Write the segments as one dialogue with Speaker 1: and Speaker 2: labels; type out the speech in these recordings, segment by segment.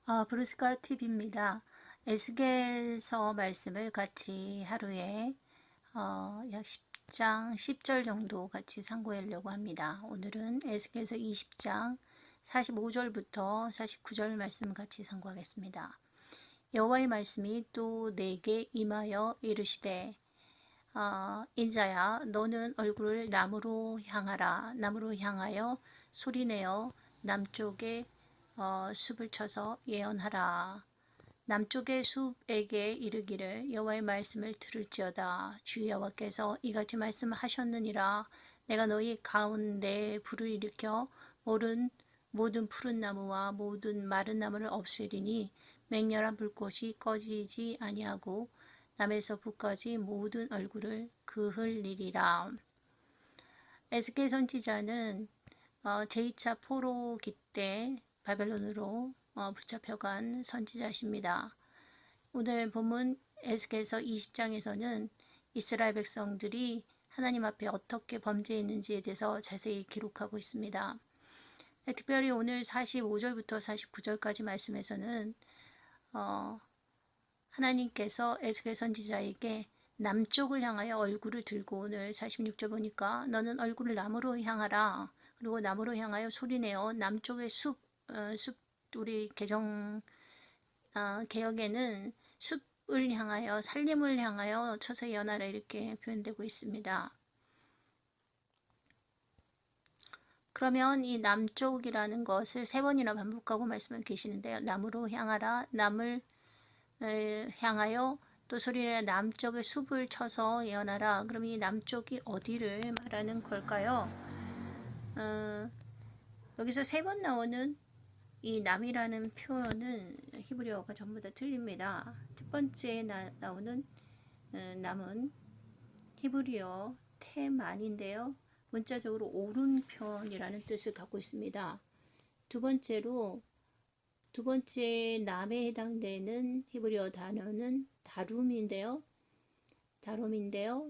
Speaker 1: 브루스카 TV입니다. 에스겔서 말씀을 같이 하루에 약 10장, 10절 정도 같이 상고하려고 합니다. 오늘은 에스겔서 20장 45절부터 49절 말씀 같이 상고하겠습니다. 여호와의 말씀이 또 내게 임하여 이르시되 인자야 너는 얼굴을 남으로 향하라. 남으로 향하여 소리내어 남쪽에 숲을 쳐서 예언하라. 남쪽의 숲에게 이르기를 여호와의 말씀을 들을지어다. 주 여호와께서 이같이 말씀하셨느니라. 내가 너희 가운데 불을 일으켜 모든 푸른 나무와 모든 마른 나무를 없애리니 맹렬한 불꽃이 꺼지지 아니하고 남에서 북까지 모든 얼굴을 그을리리라. 에스겔 선지자는 제2차 포로기 때 바벨론으로 붙잡혀간 선지자십니다. 오늘 본문 에스겔서 20장에서는 이스라엘 백성들이 하나님 앞에 어떻게 범죄했는지에 대해서 자세히 기록하고 있습니다. 특별히 오늘 45절부터 49절까지 말씀에서는 하나님께서 에스겔 선지자에게 남쪽을 향하여 얼굴을 들고, 오늘 46절 보니까 너는 얼굴을 남으로 향하라. 그리고 남으로 향하여 소리내어 남쪽의 숲, 우리 개역에는 숲을 향하여, 살림을 향하여 쳐서 예언하라 이렇게 표현되고 있습니다. 그러면 이 남쪽이라는 것을 3번이나 반복하고 말씀을 계시는데요. 남으로 향하라, 남을 향하여 또 소리내어 남쪽의 숲을 쳐서 예언하라. 그럼 이 남쪽이 어디를 말하는 걸까요? 여기서 3번 나오는 이 남이라는 표현은 히브리어가 전부 다 틀립니다. 첫 번째 나오는 남은 히브리어 테만인데요. 문자적으로 오른편이라는 뜻을 갖고 있습니다. 두 번째 남에 해당되는 히브리어 단어는 다룸인데요.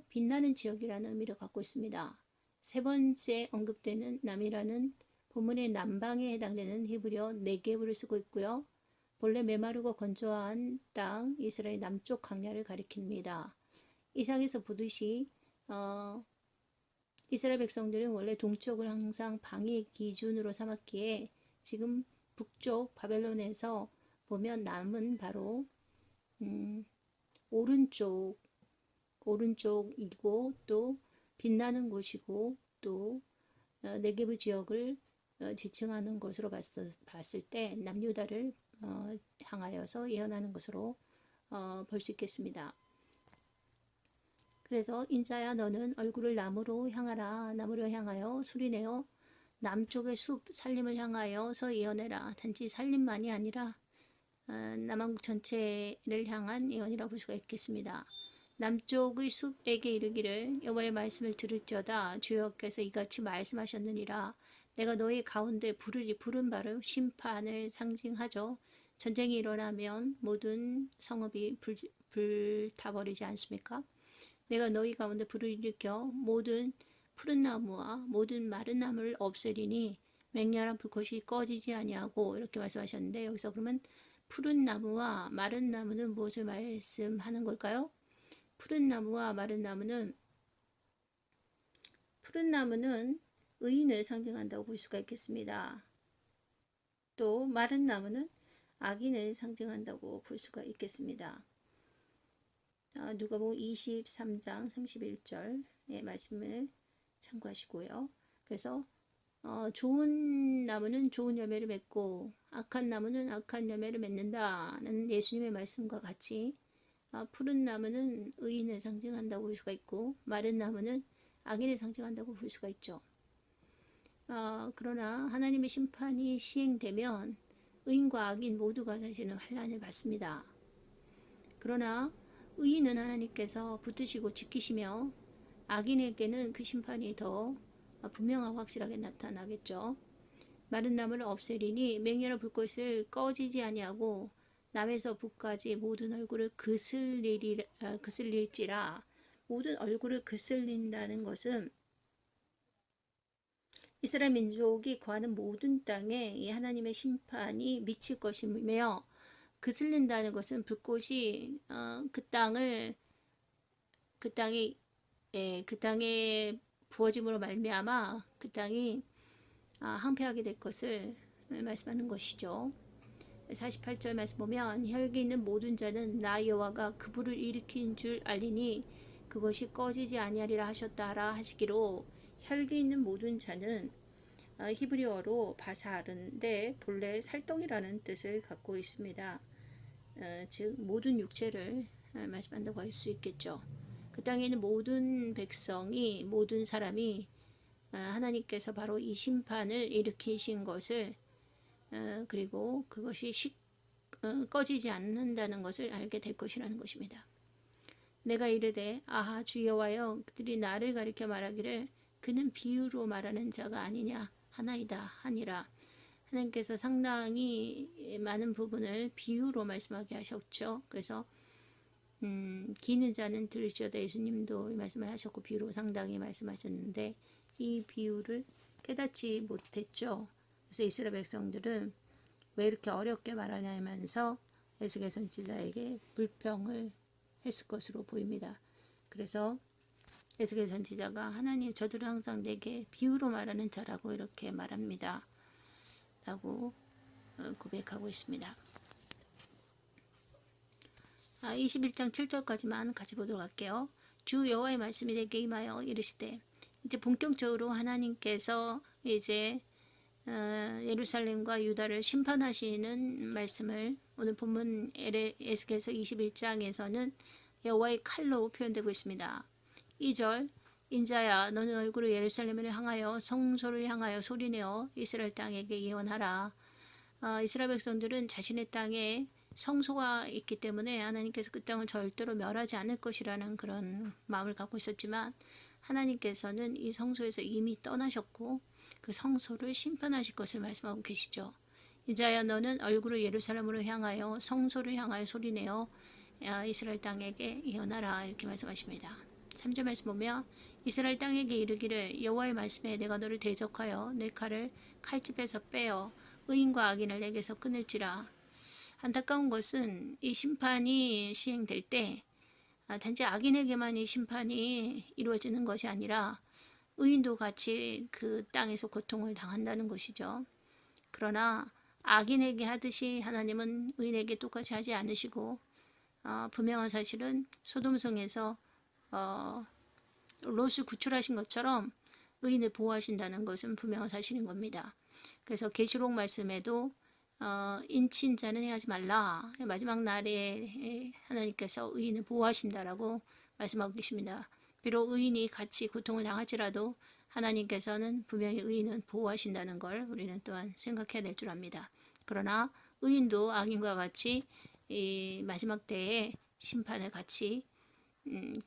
Speaker 1: 빛나는 지역이라는 의미를 갖고 있습니다. 세 번째 언급되는 남이라는 본문의 남방에 해당되는 히브리어 네게브를 쓰고 있고요. 본래 메마르고 건조한 땅 이스라엘 남쪽 광야를 가리킵니다. 이상에서 보듯이 이스라엘 백성들은 원래 동쪽을 항상 방해 기준으로 삼았기에 지금 북쪽 바벨론에서 보면 남은 바로 오른쪽이고 또 빛나는 곳이고 또 네게브 지역을 지칭하는 것으로 봤을 때 남유다를 향하여서 예언하는 것으로 볼 수 있겠습니다. 그래서 인자야 너는 얼굴을 남으로 향하라. 남으로 향하여 소리내어 남쪽의 숲 살림을 향하여서 예언해라. 단지 살림만이 아니라 남한국 전체를 향한 예언이라고 볼 수가 있겠습니다. 남쪽의 숲에게 이르기를 여호와의 말씀을 들을지어다. 주 여호와께서 이같이 말씀하셨느니라. 내가 너희 가운데 부른 바로 심판을 상징하죠. 전쟁이 일어나면 모든 성읍이 불타버리지 않습니까? 내가 너희 가운데 불을 일으켜 모든 푸른 나무와 모든 마른 나무를 없애리니 맹렬한 불꽃이 꺼지지 아니하고 이렇게 말씀하셨는데, 여기서 그러면 푸른 나무와 마른 나무는 무엇을 말씀하는 걸까요? 푸른 나무와 마른 나무는 의인을 상징한다고 볼 수가 있겠습니다. 또 마른 나무는 악인을 상징한다고 볼 수가 있겠습니다. 누가복음 23장 31절의 말씀을 참고하시고요. 그래서 좋은 나무는 좋은 열매를 맺고 악한 나무는 악한 열매를 맺는다는 예수님의 말씀과 같이 푸른 나무는 의인을 상징한다고 볼 수가 있고 마른 나무는 악인을 상징한다고 볼 수가 있죠. 그러나 하나님의 심판이 시행되면 의인과 악인 모두가 사실은 환난을 받습니다. 그러나 의인은 하나님께서 붙드시고 지키시며 악인에게는 그 심판이 더 분명하고 확실하게 나타나겠죠. 마른 나무를 없애리니 맹렬한 불꽃을 꺼지지 아니하고 남에서 북까지 모든 얼굴을 그슬릴지라. 모든 얼굴을 그슬린다는 것은 이스라엘 민족이 거하는 모든 땅에 이 하나님의 심판이 미칠 것이며, 그슬린다는 것은 불꽃이 그 땅에 부어짐으로 말미암아 그 땅이 황폐하게 될 것을 말씀하는 것이죠. 48절 말씀 보면 혈기 있는 모든 자는 나 여호와가 그 불을 일으킨 줄 알리니 그것이 꺼지지 아니하리라 하셨다라 하시기로, 혈기 있는 모든 자는 히브리어로 바사르인데 본래 살덩이라는 뜻을 갖고 있습니다. 즉 모든 육체를 말씀한다고 할 수 있겠죠. 그 땅에 있는 모든 백성이, 모든 사람이 하나님께서 바로 이 심판을 일으키신 것을, 그리고 그것이 꺼지지 않는다는 것을 알게 될 것이라는 것입니다. 내가 이르되 아하 주 여호와여, 그들이 나를 가리켜 말하기를 그는 비유로 말하는 자가 아니냐 하나이다 하니라. 하나님께서 상당히 많은 부분을 비유로 말씀하게 하셨죠. 그래서 기는 자는 들으시오다, 예수님도 말씀을 하셨고 비유로 상당히 말씀하셨는데 이 비유를 깨닫지 못했죠. 그래서 이스라엘 백성들은 왜 이렇게 어렵게 말하냐면서 에스겔 선지자에게 불평을 했을 것으로 보입니다. 그래서 에스겔 선지자가 하나님, 저들은 항상 내게 비유로 말하는 자라고 이렇게 말합니다 라고 고백하고 있습니다. 21장 7절까지만 같이 보도록 할게요. 주 여호와의 말씀이 내게 임하여 이르시되, 이제 본격적으로 하나님께서 이제 예루살렘과 유다를 심판하시는 말씀을 오늘 본문 에스겔서 21장에서는 여호와의 칼로 표현되고 있습니다. 2절, 인자야 너는 얼굴을 예루살렘을 향하여 성소를 향하여 소리내어 이스라엘 땅에게 예언하라. 이스라엘 백성들은 자신의 땅에 성소가 있기 때문에 하나님께서 그 땅을 절대로 멸하지 않을 것이라는 그런 마음을 갖고 있었지만, 하나님께서는 이 성소에서 이미 떠나셨고 그 성소를 심판하실 것을 말씀하고 계시죠. 이자야 너는 얼굴을 예루살렘으로 향하여 성소를 향하여 소리내어 이스라엘 땅에게 예언하라, 이렇게 말씀하십니다. 3절 말씀 보면 이스라엘 땅에게 이르기를 여호와의 말씀에 내가 너를 대적하여 내 칼을 칼집에서 빼어 의인과 악인을 내게서 끊을지라. 안타까운 것은 이 심판이 시행될 때 단지 악인에게만 이 심판이 이루어지는 것이 아니라 의인도 같이 그 땅에서 고통을 당한다는 것이죠. 그러나 악인에게 하듯이 하나님은 의인에게 똑같이 하지 않으시고, 분명한 사실은 소돔성에서 롯을 구출하신 것처럼 의인을 보호하신다는 것은 분명한 사실인 겁니다. 그래서 계시록 말씀에도 인친 자는 행하지 말라, 마지막 날에 하나님께서 의인을 보호하신다라고 말씀하고 계십니다. 비록 의인이 같이 고통을 당할지라도 하나님께서는 분명히 의인은 보호하신다는 걸 우리는 또한 생각해야 될 줄 압니다. 그러나 의인도 악인과 같이 이 마지막 때에 심판을 같이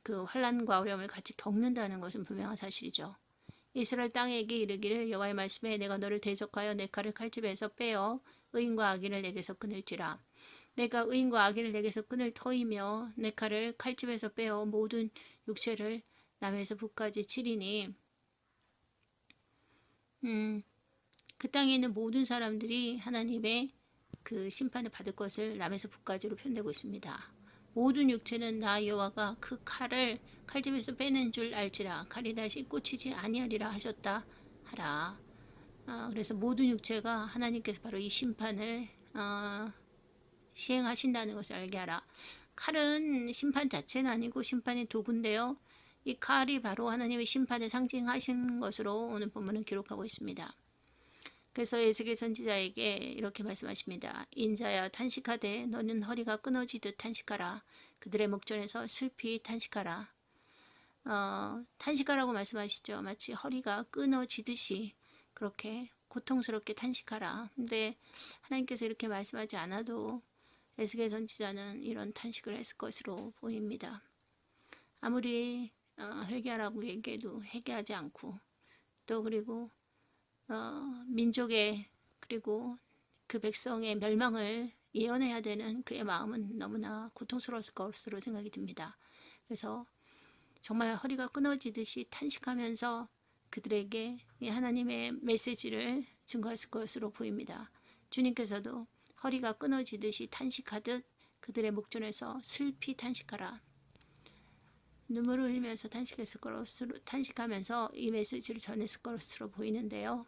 Speaker 1: 그 환난과 어려움을 같이 겪는다는 것은 분명한 사실이죠. 이스라엘 땅에게 이르기를 여호와의 말씀에 내가 너를 대적하여 내 칼을 칼집에서 빼어 의인과 악인을 내게서 끊을지라. 내가 의인과 악인을 내게서 끊을 터이며 내 칼을 칼집에서 빼어 모든 육체를 남에서 북까지 치리니, 그 땅에 있는 모든 사람들이 하나님의 그 심판을 받을 것을 남에서 북까지로 표현되고 있습니다. 모든 육체는 나 여호와가 그 칼을 칼집에서 빼는 줄 알지라. 칼이 다시 꽂히지 아니하리라 하셨다 하라. 그래서 모든 육체가 하나님께서 바로 이 심판을 시행하신다는 것을 알게 하라. 칼은 심판 자체는 아니고 심판의 도구인데요, 이 칼이 바로 하나님의 심판을 상징하신 것으로 오늘 본문은 기록하고 있습니다. 그래서 에스겔 선지자에게 이렇게 말씀하십니다. 인자야 탄식하되 너는 허리가 끊어지듯 탄식하라. 그들의 목전에서 슬피 탄식하라. 탄식하라고 말씀하시죠. 마치 허리가 끊어지듯이 그렇게 고통스럽게 탄식하라. 근데 하나님께서 이렇게 말씀하지 않아도 에스겔 선지자는 이런 탄식을 했을 것으로 보입니다. 아무리 회개하라고 얘기해도 회개하지 않고, 또 그리고 민족의 그리고 그 백성의 멸망을 예언해야 되는 그의 마음은 너무나 고통스러웠을 것으로 생각이 듭니다. 그래서 정말 허리가 끊어지듯이 탄식하면서 그들에게 이 하나님의 메시지를 증거했을 것으로 보입니다. 주님께서도 허리가 끊어지듯이 탄식하듯 그들의 목전에서 슬피 탄식하라. 눈물을 흘리면서 탄식하면서 이 메시지를 전했을 것으로 보이는데요.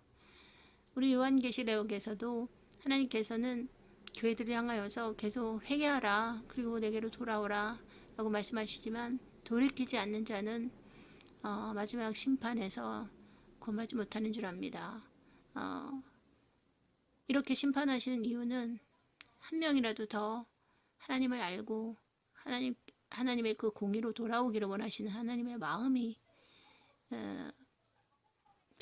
Speaker 1: 우리 요한계시록에서도 하나님께서는 교회들을 향하여서 계속 회개하라, 그리고 내게로 돌아오라 라고 말씀하시지만 돌이키지 않는 자는 마지막 심판에서 구원받지 못하는 줄 압니다. 이렇게 심판하시는 이유는 한 명이라도 더 하나님을 알고 하나님의 그 공의로 돌아오기를 원하시는 하나님의 마음이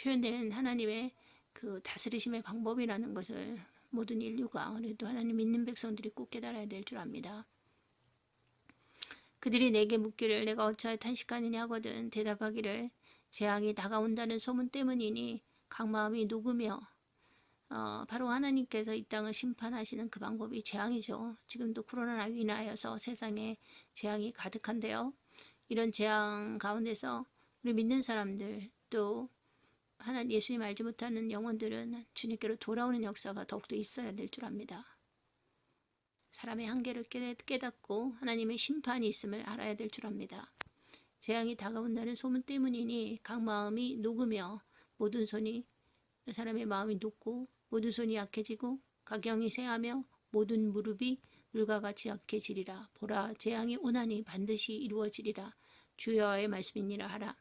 Speaker 1: 표현된 하나님의 그 다스리심의 방법이라는 것을 모든 인류가, 그래도 하나님 믿는 백성들이 꼭 깨달아야 될 줄 압니다. 그들이 내게 묻기를 내가 어찌하여 탄식하느냐 하거든 대답하기를 재앙이 다가온다는 소문 때문이니 각 마음이 녹으며 바로 하나님께서 이 땅을 심판하시는 그 방법이 재앙이죠. 지금도 코로나로 인하여서 세상에 재앙이 가득한데요. 이런 재앙 가운데서 우리 믿는 사람들, 또 예수님 알지 못하는 영혼들은 주님께로 돌아오는 역사가 더욱더 있어야 될 줄 압니다. 사람의 한계를 깨닫고 하나님의 심판이 있음을 알아야 될 줄 압니다. 재앙이 다가온다는 소문 때문이니 각 마음이 녹으며 사람의 마음이 녹고 모든 손이 약해지고 각 영이 쇠하며 모든 무릎이 물과 같이 약해지리라. 보라, 재앙이 오나니 반드시 이루어지리라. 주여의 말씀이니라 하라.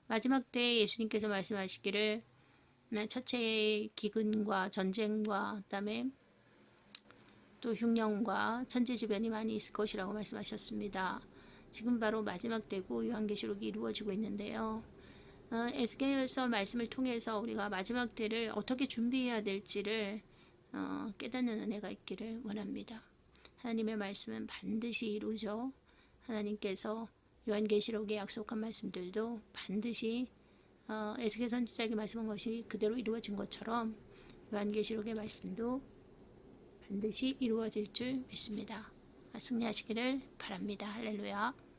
Speaker 1: 마지막 때에 예수님께서 말씀하시기를 첫째의 기근과 전쟁과 그다음에 또 흉년과 천재지변이 많이 있을 것이라고 말씀하셨습니다. 지금 바로 마지막 때고 요한계시록이 이루어지고 있는데요. 에스겔서 말씀을 통해서 우리가 마지막 때를 어떻게 준비해야 될지를 깨닫는 은혜가 있기를 원합니다. 하나님의 말씀은 반드시 이루죠. 하나님께서 요한계시록에 약속한 말씀들도 반드시 에스겔 선지자에게 말씀한 것이 그대로 이루어진 것처럼 요한계시록의 말씀도 반드시 이루어질 줄 믿습니다. 승리하시기를 바랍니다. 할렐루야.